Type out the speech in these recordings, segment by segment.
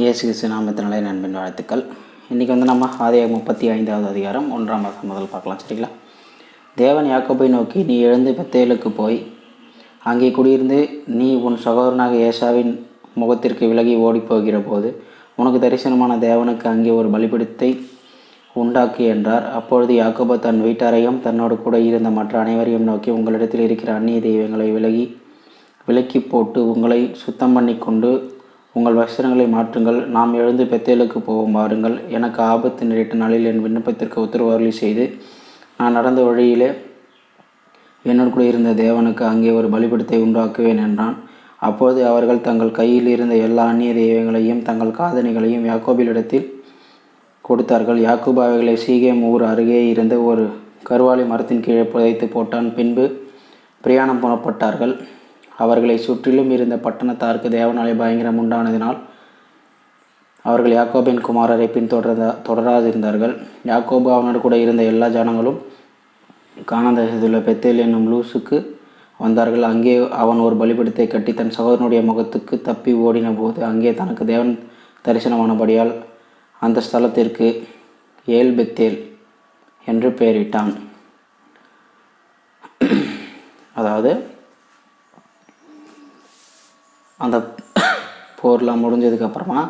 இயேசு கிறிஸ்து நாமத்தினாலே நண்பின் வாழ்த்துக்கள். இன்றைக்கி வந்து நம்ம ஆதியாகமம் 35வது அதிகாரம் 1ஆம் வசனம் முதல் பார்க்கலாம். சரிங்களா? தேவன் யாக்கோபை நோக்கி, நீ எழுந்து பெத்தேலுக்கு போய் அங்கே குடியிருந்து நீ உன் சகோதரனாக ஏசாவின் முகத்திற்கு விலகி ஓடிப்போகிற போது உனக்கு தரிசனமான தேவனுக்கு அங்கே ஒரு பலிபீடத்தை உண்டாக்கு என்றார். அப்பொழுது யாக்கோபு தன் வீட்டாரையும் தன்னோடு கூட இருந்த மற்ற அனைவரையும் நோக்கி, உங்களிடத்தில் இருக்கிற அந்நிய தெய்வங்களை விலக்கி போட்டு உங்களை சுத்தம் பண்ணி கொண்டு உங்கள் வஸ்திரங்களை மாற்றுங்கள். நாம் எழுந்து பெத்தேலுக்கு போவோம் வாருங்கள். எனக்கு ஆபத்து நேரிட்ட நாளில் என் விண்ணப்பத்திற்கு உத்தரவாதலை செய்து நான் நடந்த வழியிலே என்னோடு கூட இருந்த தேவனுக்கு அங்கே ஒரு பலிபீடத்தை உண்டாக்குவேன் என்றான். அப்போது அவர்கள் தங்கள் கையில் இருந்த எல்லா அந்நிய தெய்வங்களையும் தங்கள் காதணிகளையும் யாக்கோபிலிடத்தில் கொடுத்தார்கள். யாக்கோபு அவைகளை சீகேம் ஊர் அருகே இருந்த ஒரு கருவாலி மரத்தின் கீழே புதைத்து போட்டான். பின்பு பிரயாணம் புறப்பட்டார்கள். அவர்களை சுற்றிலும் இருந்த பட்டணத்தாருக்கு தேவனாலே பயங்கரம் உண்டானதினால் அவர்கள் யாக்கோபின் குமாரரை தொடராதிருந்தார்கள். யாக்கோபு அவனோடு கூட இருந்த எல்லா ஜனங்களும் கானான் தேசத்துள்ள பெத்தேல் என்னும் லூசுக்கு வந்தார்கள். அங்கே அவன் ஒரு பலிபீடத்தை கட்டி தன் சகோதரனுடைய முகத்துக்கு தப்பி ஓடின போது அங்கே தனக்கு தேவன் தரிசனமானபடியால் அந்த ஸ்தலத்திற்கு ஏல் பெத்தேல் என்று பெயரிட்டான். அதாவது அந்த போர்லாம் முடிஞ்சதுக்கப்புறமா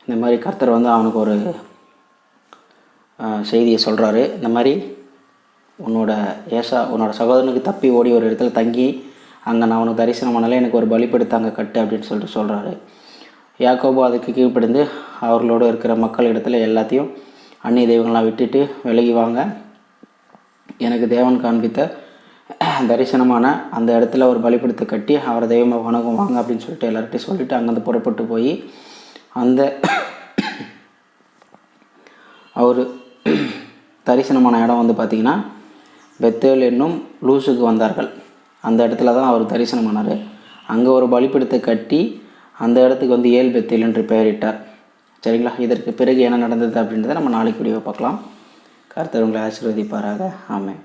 இந்த மாதிரி கர்த்தர் வந்து அவனுக்கு ஒரு செய்தியை சொல்கிறாரு. இந்த மாதிரி உன்னோட சகோதரனுக்கு தப்பி ஓடி ஒரு இடத்துல தங்கி அங்கே நான் அவனுக்கு தரிசனமானாலே எனக்கு ஒரு பலிபீடத்தை அங்கே கட்டு அப்படின்னு சொல்கிறாரு. யாக்கோபு அதுக்கு கீழ்ப்படிந்து அவர்களோடு இருக்கிற மக்கள் இடத்துல எல்லாத்தையும் அந்நிய தெய்வங்களாம் விட்டுட்டு விலகி வாங்க, எனக்கு தேவன் காண்பித்த தரிசனமான அந்த இடத்துல ஒரு பலிபீடத்தை கட்டி அவரை தெய்வமாக வணக்கம் வாங்க அப்படின்னு சொல்லிட்டு எல்லார்கிட்டையும் சொல்லிவிட்டு அங்கேருந்து புறப்பட்டு போய் அந்த அவர் தரிசனமான இடம் வந்து பார்த்திங்கன்னா பெத்தேல் என்னும் லூசுக்கு வந்தார்கள். அந்த இடத்துல தான் அவர் தரிசனமானார். அங்கே ஒரு பலிபீடத்தை கட்டி அந்த இடத்துக்கு வந்து ஏல் பெத்தேல் என்று பெயரிட்டார். சரிங்களா? இதற்கு பிறகு என்ன நடந்தது அப்படின்றத நம்ம நாளைக்கு வீடியோ பார்க்கலாம். கர்த்தர் உங்களை ஆசீர்வதிப்பாராக. ஆமென்.